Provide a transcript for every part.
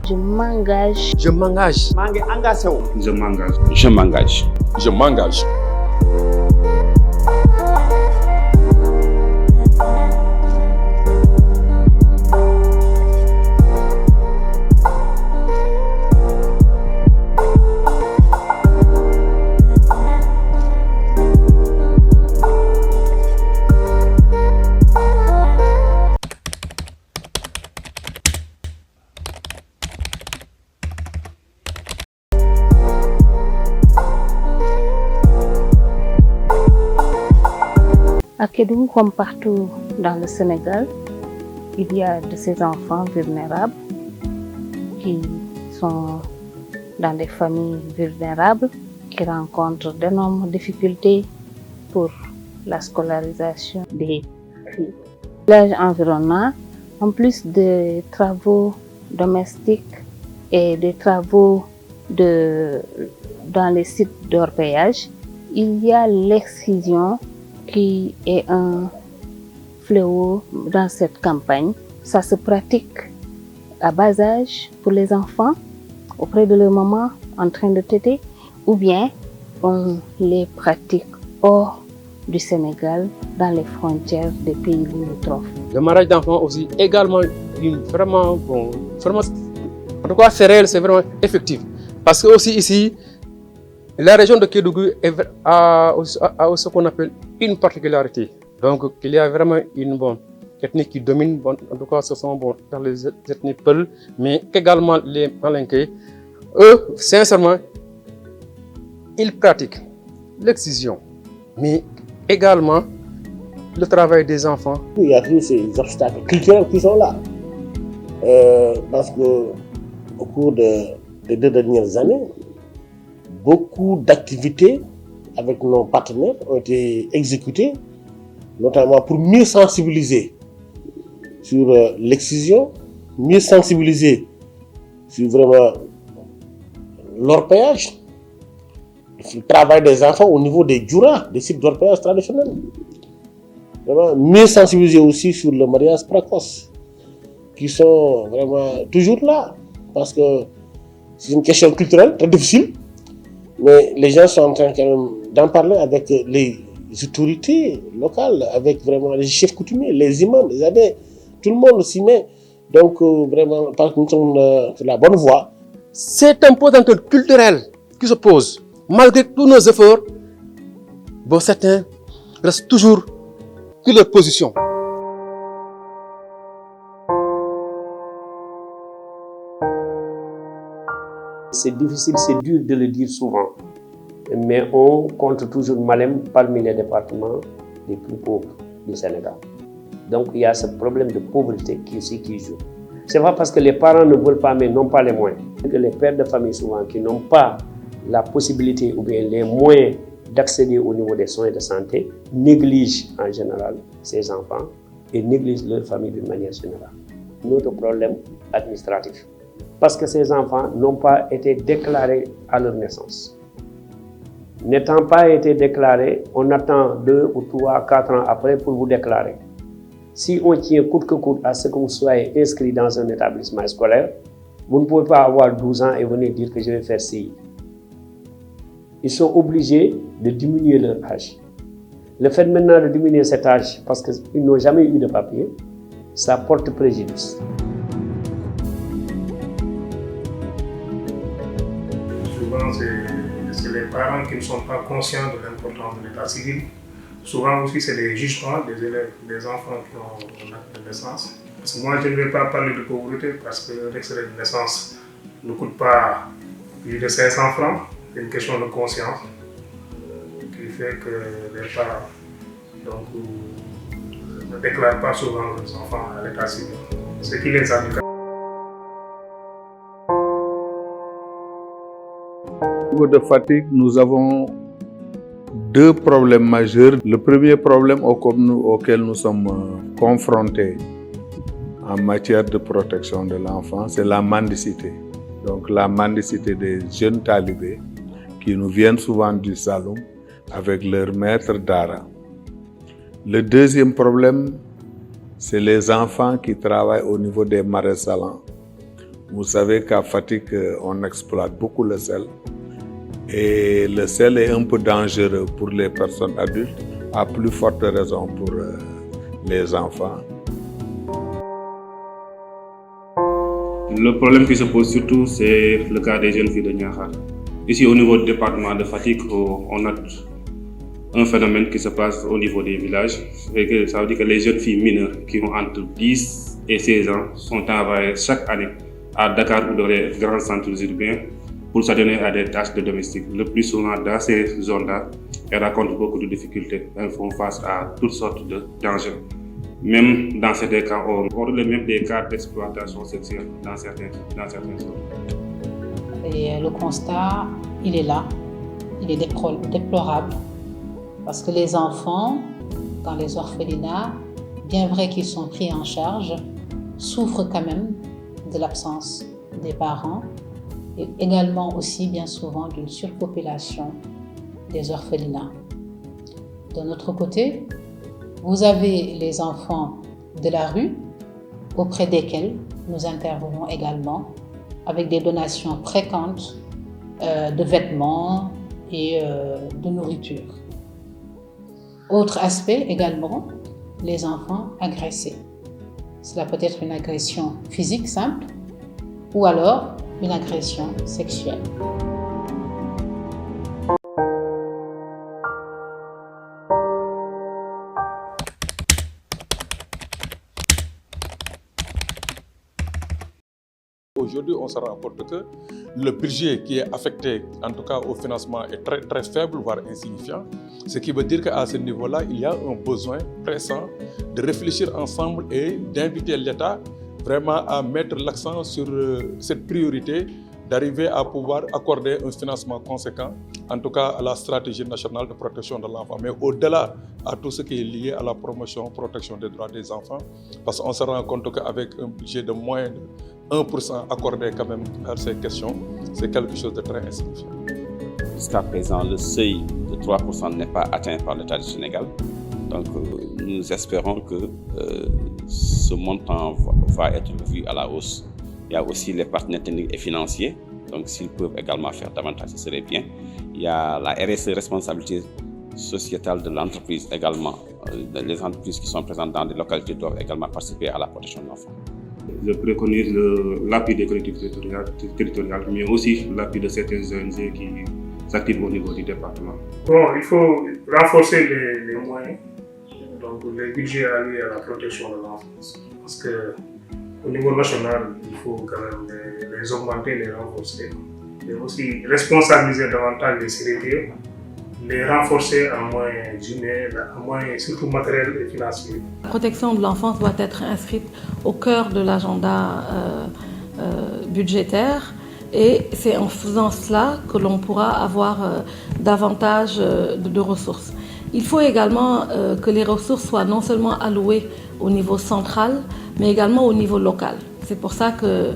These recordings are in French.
Je m'engage. Je m'engage. Je m'engage. Je m'engage. Je m'engage. À Kédougou, comme partout dans le Sénégal, il y a de ces enfants vulnérables qui sont dans des familles vulnérables, qui rencontrent d'énormes difficultés pour la scolarisation des filles. Le village environnant, en plus des travaux domestiques et des travaux dans les sites d'orpaillage, il y a l'excision qui est un fléau dans cette campagne. Ça se pratique à bas âge pour les enfants, auprès de leur maman en train de téter, ou bien on les pratique hors du Sénégal, dans les frontières des pays limitrophes. Le mariage d'enfants aussi, également, vraiment, en tout cas, c'est réel, c'est vraiment effectif. Parce que aussi ici, la région de Kédougou a ce qu'on appelle une particularité. Donc, il y a vraiment une ethnie qui domine, en tout cas, ce sont dans les ethnies Peul, mais également les Malinké. Eux, sincèrement, ils pratiquent l'excision, mais également le travail des enfants. Il y a tous ces obstacles culturels qui sont là. Parce qu'au cours des 2 dernières années, beaucoup d'activités avec nos partenaires ont été exécutées, notamment pour mieux sensibiliser sur l'excision, mieux sensibiliser sur vraiment l'orpaillage, le travail des enfants au niveau des djouras, des sites d'orpaillage traditionnels. Vraiment mieux sensibiliser aussi sur le mariage précoce, qui sont vraiment toujours là, parce que c'est une question culturelle très difficile. Mais les gens sont en train quand même d'en parler avec les autorités locales, avec vraiment les chefs coutumiers, les imams, les abbés, tout le monde s'y met. Donc vraiment, parce que nous sommes sur la bonne voie. C'est un potentiel culturel qui se pose. Malgré tous nos efforts, certains restent toujours sur leur position. C'est difficile, c'est dur de le dire souvent, mais on compte toujours Malem parmi les départements les plus pauvres du Sénégal. Donc il y a ce problème de pauvreté qui joue. C'est pas parce que les parents ne veulent pas, mais n'ont pas les moyens. Que les pères de famille souvent qui n'ont pas la possibilité ou bien les moyens d'accéder au niveau des soins de santé négligent en général ces enfants et négligent leur famille d'une manière générale. Notre problème administratif. Parce que ces enfants n'ont pas été déclarés à leur naissance. N'étant pas été déclarés, on attend 2 ou 3, 4 ans après pour vous déclarer. Si on tient coûte que coûte à ce que vous soyez inscrit dans un établissement scolaire, vous ne pouvez pas avoir 12 ans et venir dire que je vais faire CI. Ils sont obligés de diminuer leur âge. Le fait maintenant de diminuer cet âge, parce qu'ils n'ont jamais eu de papier, ça porte préjudice. Souvent, c'est les parents qui ne sont pas conscients de l'importance de l'état civil. Souvent aussi, c'est les jugements des élèves, des enfants qui ont un acte de naissance. Parce que moi, je ne vais pas parler de pauvreté parce que l'extrait de naissance ne coûte pas plus de 500 francs. C'est une question de conscience qui fait que les parents ne déclarent pas souvent leurs enfants à l'état civil, ce qui les handicapent. Au niveau de Fatick, nous avons 2 problèmes majeurs. Le premier problème auquel nous sommes confrontés en matière de protection de l'enfant, c'est la mendicité. Donc la mendicité des jeunes talibés qui nous viennent souvent du Saloum avec leur maître d'ara. Le deuxième problème, c'est les enfants qui travaillent au niveau des marais salants Vous savez qu'à Fatick, on exploite beaucoup le sel. Et le sel est un peu dangereux pour les personnes adultes, à plus forte raison pour les enfants. Le problème qui se pose surtout, c'est le cas des jeunes filles de Niakhar. Ici, au niveau du département de Fatick, on a un phénomène qui se passe au niveau des villages. Ça veut dire que les jeunes filles mineures qui ont entre 10 et 16 ans sont envoyées chaque année à Dakar ou dans les grands centres urbains pour s'adonner à des tâches de domestique. Le plus souvent, dans ces zones-là, elles rencontrent beaucoup de difficultés. Elles font face à toutes sortes de dangers. Même dans certains cas, on relève même des cas d'exploitation sexuelle dans certaines zones. Et le constat, il est là, il est déplorable, parce que les enfants, dans les orphelinats, bien vrai qu'ils sont pris en charge, souffrent quand même de l'absence des parents et également aussi bien souvent d'une surpopulation des orphelinats. D'un autre côté, vous avez les enfants de la rue, auprès desquels nous intervenons également avec des donations fréquentes de vêtements et de nourriture. Autre aspect également, les enfants agressés. Cela peut être une agression physique simple ou alors une agression sexuelle. Aujourd'hui, on se rend compte que le budget qui est affecté, en tout cas au financement, est très, très faible, voire insignifiant. Ce qui veut dire qu'à ce niveau-là, il y a un besoin pressant de réfléchir ensemble et d'inviter l'État vraiment à mettre l'accent sur cette priorité d'arriver à pouvoir accorder un financement conséquent, en tout cas à la stratégie nationale de protection de l'enfant, mais au-delà à tout ce qui est lié à la protection des droits des enfants, parce qu'on se rend compte qu'avec un budget de moins de 1% accordé quand même à ces questions, c'est quelque chose de très insignifiant. Jusqu'à présent, le seuil de 3% n'est pas atteint par l'État du Sénégal. Donc, nous espérons que ce montant va être vu à la hausse. Il y a aussi les partenaires techniques et financiers. Donc, s'ils peuvent également faire davantage, ce serait bien. Il y a la RSE, responsabilité sociétale de l'entreprise également. Les entreprises qui sont présentes dans des localités doivent également participer à la protection de l'enfant. Je préconise l'appui des collectivités territoriales, mais aussi l'appui de certaines ONG qui s'activent au niveau du département. Bon, il faut renforcer les moyens, donc les budgets alloués à la protection de l'enfance. Parce qu'au niveau national, il faut quand même les augmenter, les renforcer. Et aussi responsabiliser davantage les CDT, les renforcer en moyens humains, en moyens surtout matériels et financiers. La protection de l'enfance doit être inscrite au cœur de l'agenda budgétaire et c'est en faisant cela que l'on pourra avoir davantage de ressources. Il faut également que les ressources soient non seulement allouées au niveau central, mais également au niveau local. C'est pour ça que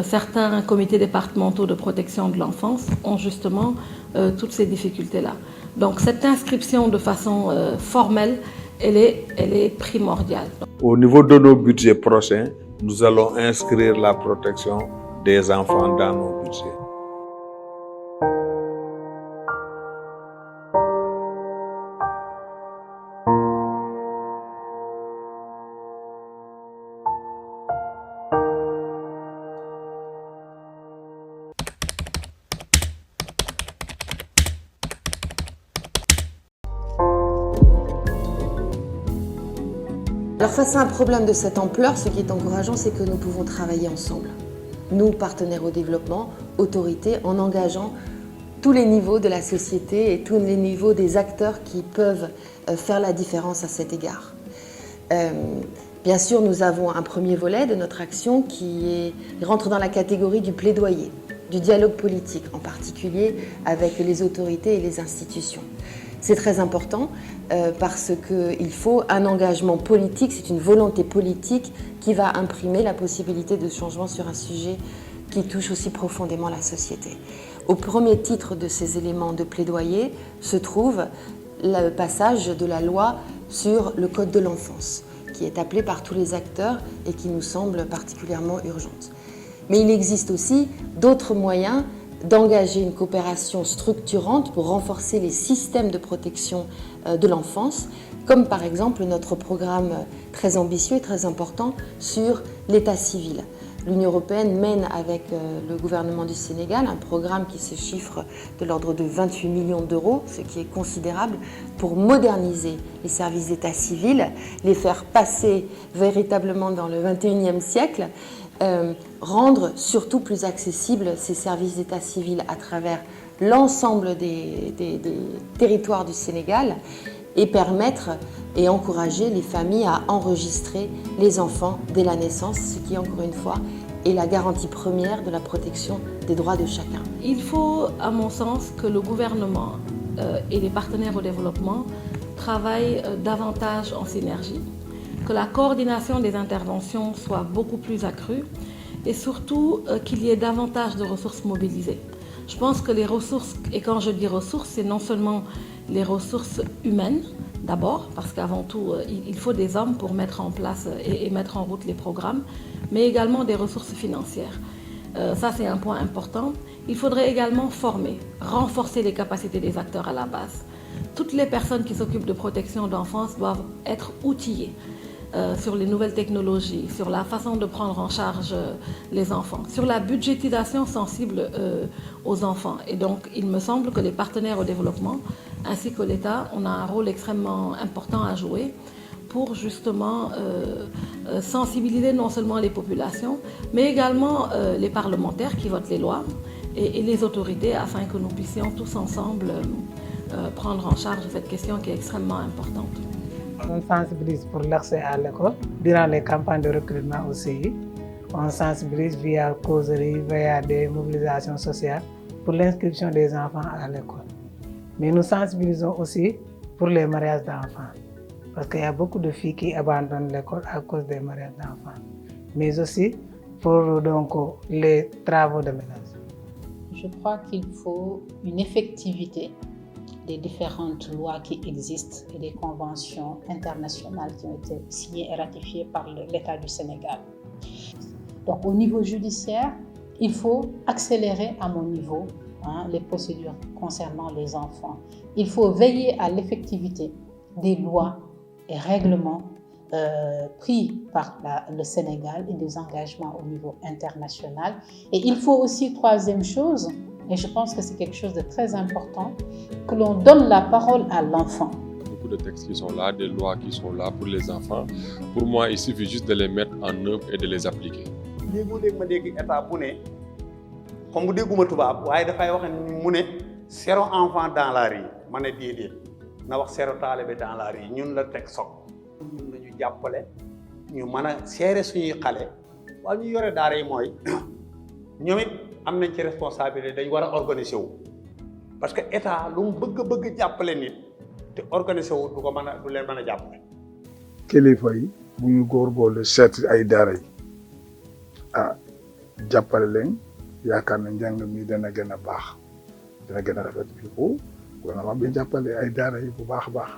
certains comités départementaux de protection de l'enfance ont justement toutes ces difficultés-là. Donc cette inscription de façon formelle, elle est primordiale. Au niveau de nos budgets prochains, nous allons inscrire la protection des enfants dans nos budgets. Alors face à un problème de cette ampleur, ce qui est encourageant, c'est que nous pouvons travailler ensemble. Nous, partenaires au développement, autorités, en engageant tous les niveaux de la société et tous les niveaux des acteurs qui peuvent faire la différence à cet égard. Bien sûr, nous avons un premier volet de notre action qui rentre dans la catégorie du plaidoyer, du dialogue politique, en particulier avec les autorités et les institutions. C'est très important parce qu'il faut un engagement politique, c'est une volonté politique qui va imprimer la possibilité de changement sur un sujet qui touche aussi profondément la société. Au premier titre de ces éléments de plaidoyer se trouve le passage de la loi sur le Code de l'enfance, qui est appelé par tous les acteurs et qui nous semble particulièrement urgente. Mais il existe aussi d'autres moyens d'engager une coopération structurante pour renforcer les systèmes de protection de l'enfance, comme par exemple notre programme très ambitieux et très important sur l'état civil. L'Union européenne mène avec le gouvernement du Sénégal un programme qui se chiffre de l'ordre de 28 millions d'euros, ce qui est considérable, pour moderniser les services d'état civil, les faire passer véritablement dans le 21e siècle, rendre surtout plus accessibles ces services d'état civil à travers l'ensemble des territoires du Sénégal et permettre et encourager les familles à enregistrer les enfants dès la naissance, ce qui, encore une fois, est la garantie première de la protection des droits de chacun. Il faut, à mon sens, que le gouvernement et les partenaires au développement travaillent davantage en synergie, que la coordination des interventions soit beaucoup plus accrue et surtout qu'il y ait davantage de ressources mobilisées. Je pense que les ressources, et quand je dis ressources, c'est non seulement les ressources humaines, d'abord, parce qu'avant tout, il faut des hommes pour mettre en place et mettre en route les programmes, mais également des ressources financières. Ça, c'est un point important. Il faudrait également former, renforcer les capacités des acteurs à la base. Toutes les personnes qui s'occupent de protection d'enfance doivent être outillées sur les nouvelles technologies, sur la façon de prendre en charge les enfants, sur la budgétisation sensible aux enfants. Et donc, il me semble que les partenaires au développement, ainsi que l'État, on a un rôle extrêmement important à jouer pour justement sensibiliser non seulement les populations, mais également les parlementaires qui votent les lois et les autorités afin que nous puissions tous ensemble prendre en charge cette question qui est extrêmement importante. On sensibilise pour l'accès à l'école. Durant les campagnes de recrutement aussi, on sensibilise via causerie, via des mobilisations sociales pour l'inscription des enfants à l'école. Mais nous sensibilisons aussi pour les mariages d'enfants. Parce qu'il y a beaucoup de filles qui abandonnent l'école à cause des mariages d'enfants. Mais aussi pour donc, les travaux de ménage. Je crois qu'il faut une effectivité des différentes lois qui existent et des conventions internationales qui ont été signées et ratifiées par l'État du Sénégal. Donc au niveau judiciaire, il faut accélérer à mon niveau les procédures concernant les enfants. Il faut veiller à l'effectivité des lois et règlements pris par le Sénégal et des engagements au niveau international. Et il faut aussi, troisième chose, et je pense que c'est quelque chose de très important, que l'on donne la parole à l'enfant. Beaucoup de textes qui sont là, des lois qui sont là pour les enfants. Pour moi, il suffit juste de les mettre en œuvre et de les appliquer. comme bu dégguma tubaab waaye dafay wax mu ne zéro enfant dans la rue ma ne déedéet na wax zéro talibé dans la rue ñun la teg soog ñun lañu jàppale ñu mën a seere suñuy xale waaye ñu yore daara yi mooy ñoom it am nañ ci responsabilité dañ war a organiser wu parce que état lu mu bëgg jàppale nit te organiser wu du ko mën a du leen mën a jàppale. kilifa yi bu ñu góorgóorlu seet ay daara yi jàppale leen yaakaar na njàng mi dana gën a baax dana gën a rafet bi ko gouvernement bi jàppale ay daara yi bu baax a baax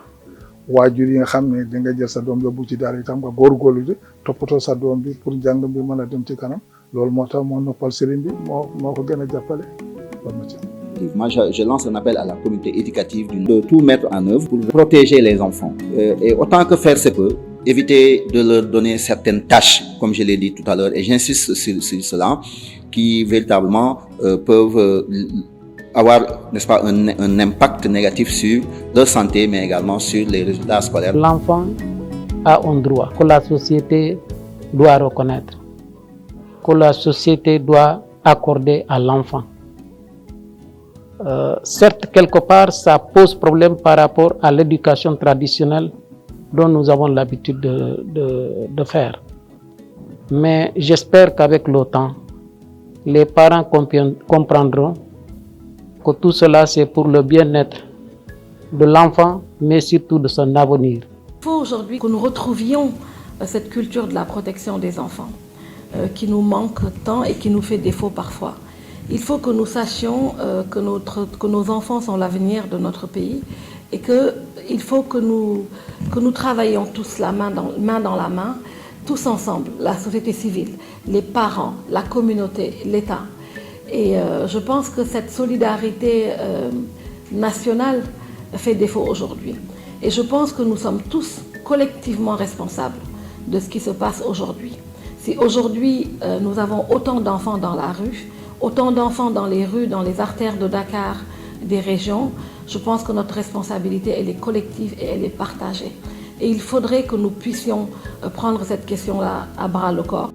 waajur yi nga xam ne di nga jël sa doom yóbbu ci daara yi tam nga góorgóorlu di toppatoo sa doom bi pour njàng bi mën a dem ci kanam loolu moo tax moo noppal sëriñ bi moo ko gën a jàppale Moi, je lance un appel à la communauté éducative de tout mettre en œuvre pour protéger les enfants. Et autant que faire se peut, éviter de leur donner certaines tâches, comme je l'ai dit tout à l'heure, et j'insiste sur cela, qui véritablement peuvent avoir, n'est-ce pas, un impact négatif sur leur santé, mais également sur les résultats scolaires. L'enfant a un droit que la société doit reconnaître, que la société doit accorder à l'enfant. Certes, quelque part, ça pose problème par rapport à l'éducation traditionnelle dont nous avons l'habitude de faire. Mais j'espère qu'avec le temps, les parents comprendront que tout cela, c'est pour le bien-être de l'enfant, mais surtout de son avenir. Il faut aujourd'hui que nous retrouvions cette culture de la protection des enfants, qui nous manque tant et qui nous fait défaut parfois. Il faut que nous sachions que nos enfants sont l'avenir de notre pays et qu'il faut que nous travaillions tous main dans la main, tous ensemble, la société civile, les parents, la communauté, l'État. Et je pense que cette solidarité nationale fait défaut aujourd'hui. Et je pense que nous sommes tous collectivement responsables de ce qui se passe aujourd'hui. Si aujourd'hui nous avons autant d'enfants dans la rue, autant d'enfants dans les rues, dans les artères de Dakar, des régions, je pense que notre responsabilité, elle est collective et elle est partagée. Et il faudrait que nous puissions prendre cette question-là à bras le corps.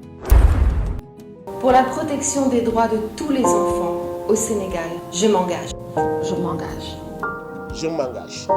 Pour la protection des droits de tous les enfants au Sénégal, je m'engage. Je m'engage. Je m'engage.